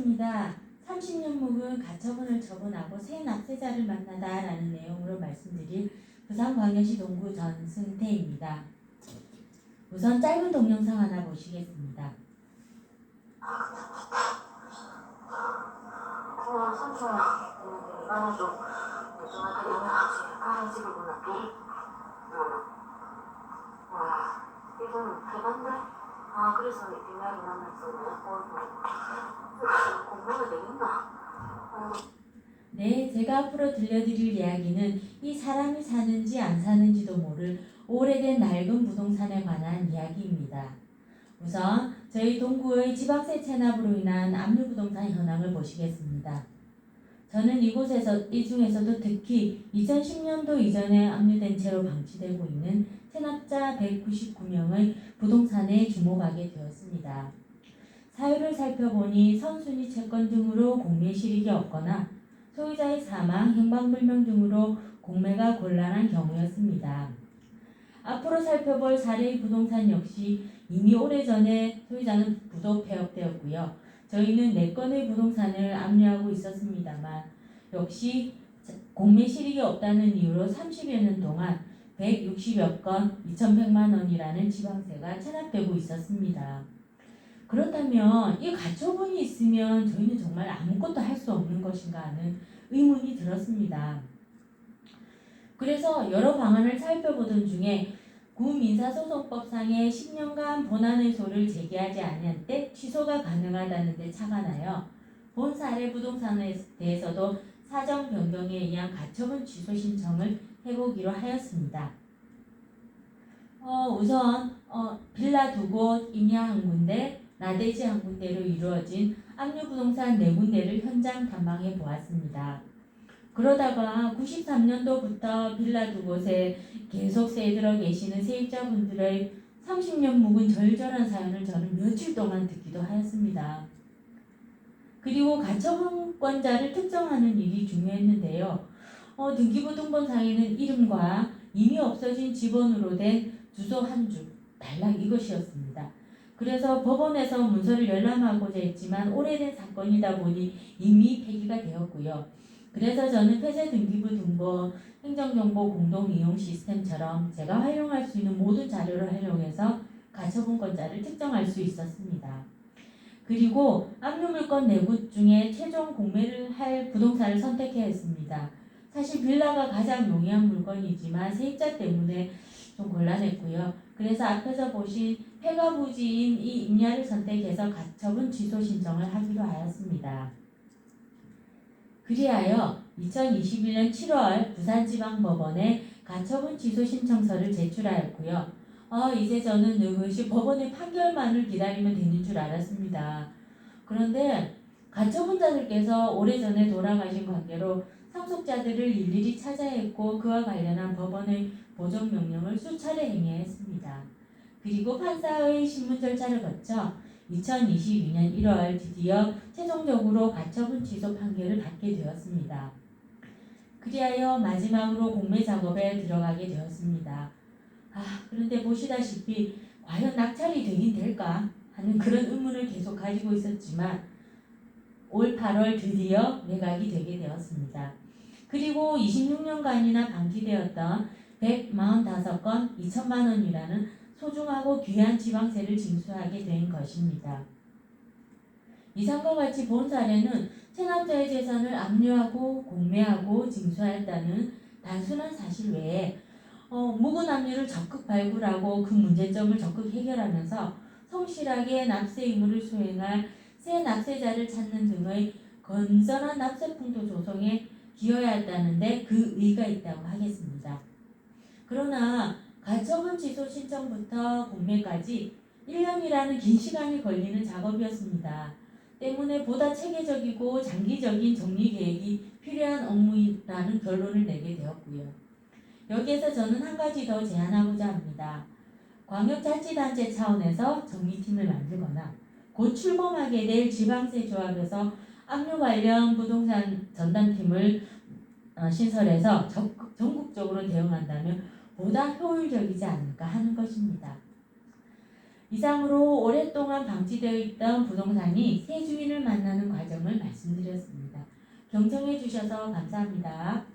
있습니다. 30년 묵은 가처분을 처분하고 새 납세자를 만나다 라는 내용으로 말씀드릴 부산광역시 동구 전승태입니다. 우선 짧은 동영상 하나 보시겠습니다. 삼촌, 이번에도 요즘한테 연락하지 파란 집을 보냈기? 와, 이건 대단데? 그래서 이날 만났었네. 공부가 되겠나? 네, 제가 앞으로 들려드릴 이야기는 이 사람이 사는지 안 사는지도 모를 오래된 낡은 부동산에 관한 이야기입니다. 우선 저희 동구의 지방세 체납으로 인한 압류부동산 현황을 보시겠습니다. 저는 이 중에서도 특히 2010년도 이전에 압류된 채로 방치되고 있는 체납자 199명의 부동산에 주목하게 되었습니다. 사유를 살펴보니 선순위 채권 등으로 공매 실익이 없거나 소유자의 사망, 행방불명 등으로 공매가 곤란한 경우였습니다. 앞으로 살펴볼 사례의 부동산 역시 이미 오래전에 소유자는 부도 폐업되었고요. 저희는 4건의 부동산을 압류하고 있었습니다만 역시 공매 실익이 없다는 이유로 30여 년 동안 160여 건 2,100만 원이라는 지방세가 체납되고 있었습니다. 그렇다면 이 가처분이 있으면 저희는 정말 아무것도 할 수 없는 것인가 하는 의문이 들었습니다. 그래서 여러 방안을 살펴보던 중에 구민사소송법상의 10년간 본안의소를 제기하지 아니한 때 취소가 가능하다는 데 착안하여 본 사례 부동산에 대해서도 사정 변경에 의한 가처분 취소 신청을 해보기로 하였습니다. 우선 빌라 2곳, 임야 1군데, 나대지 1군데로 이루어진 압류부동산 4군데를 현장 탐방해 보았습니다. 그러다가 93년도부터 빌라 2곳에 계속 세들어 계시는 세입자분들의 30년 묵은 절절한 사연을 저는 며칠 동안 듣기도 하였습니다. 그리고 가처분권자를 특정하는 일이 중요했는데요. 등기부등본상에는 이름과 이미 없어진 지번으로 된 주소 한 줄, 단락 이것이었습니다. 그래서 법원에서 문서를 열람하고자 했지만 오래된 사건이다 보니 이미 폐기가 되었고요. 그래서 저는 폐쇄 등기부 등본 행정정보 공동 이용 시스템처럼 제가 활용할 수 있는 모든 자료를 활용해서 가처분권자를 특정할 수 있었습니다. 그리고 압류물건 4곳 중에 최종 공매를 할 부동산을 선택해야 했습니다. 사실 빌라가 가장 용이한 물건이지만 세입자 때문에 좀 곤란했고요. 그래서 앞에서 보신 폐가 부지인 이 임야를 선택해서 가처분 취소 신청을 하기로 하였습니다. 그리하여 2021년 7월 부산지방법원에 가처분 취소 신청서를 제출하였고요. 이제 저는 느긋이 법원의 판결만을 기다리면 되는 줄 알았습니다. 그런데 가처분자들께서 오래전에 돌아가신 관계로 상속자들을 일일이 찾아야 했고 그와 관련한 법원의 보존명령을 수차례 행해했습니다. 그리고 판사의 신문 절차를 거쳐 2022년 1월 드디어 최종적으로 가처분 취소 판결을 받게 되었습니다. 그리하여 마지막으로 공매 작업에 들어가게 되었습니다. 그런데 보시다시피 과연 낙찰이 되긴 될까 하는 그런 의문을 계속 가지고 있었지만 올 8월 드디어 매각이 되게 되었습니다. 그리고 26년간이나 방치되었던 145건 2천만 원이라는 소중하고 귀한 지방세를 징수하게 된 것입니다. 이상과 같이 본 사례는 체납자의 재산을 압류하고 공매하고 징수하였다는 단순한 사실 외에 묵은 압류를 적극 발굴하고 그 문제점을 적극 해결하면서 성실하게 납세 의무를 수행할 새 납세자를 찾는 등의 건전한 납세풍토 조성에 기여하였다는데 그 의의가 있다고 하겠습니다. 그러나 가처분 취소 신청부터 공매까지 1년이라는 긴 시간이 걸리는 작업이었습니다. 때문에 보다 체계적이고 장기적인 정리 계획이 필요한 업무라는 결론을 내게 되었고요. 여기에서 저는 한 가지 더 제안하고자 합니다. 광역자치단체 차원에서 정리팀을 만들거나 곧 출범하게 될 지방세 조합에서 압류 관련 부동산 전담팀을 신설해서 전국적으로 대응한다면 보다 효율적이지 않을까 하는 것입니다. 이상으로 오랫동안 방치되어 있던 부동산이 새 주인을 만나는 과정을 말씀드렸습니다. 경청해 주셔서 감사합니다.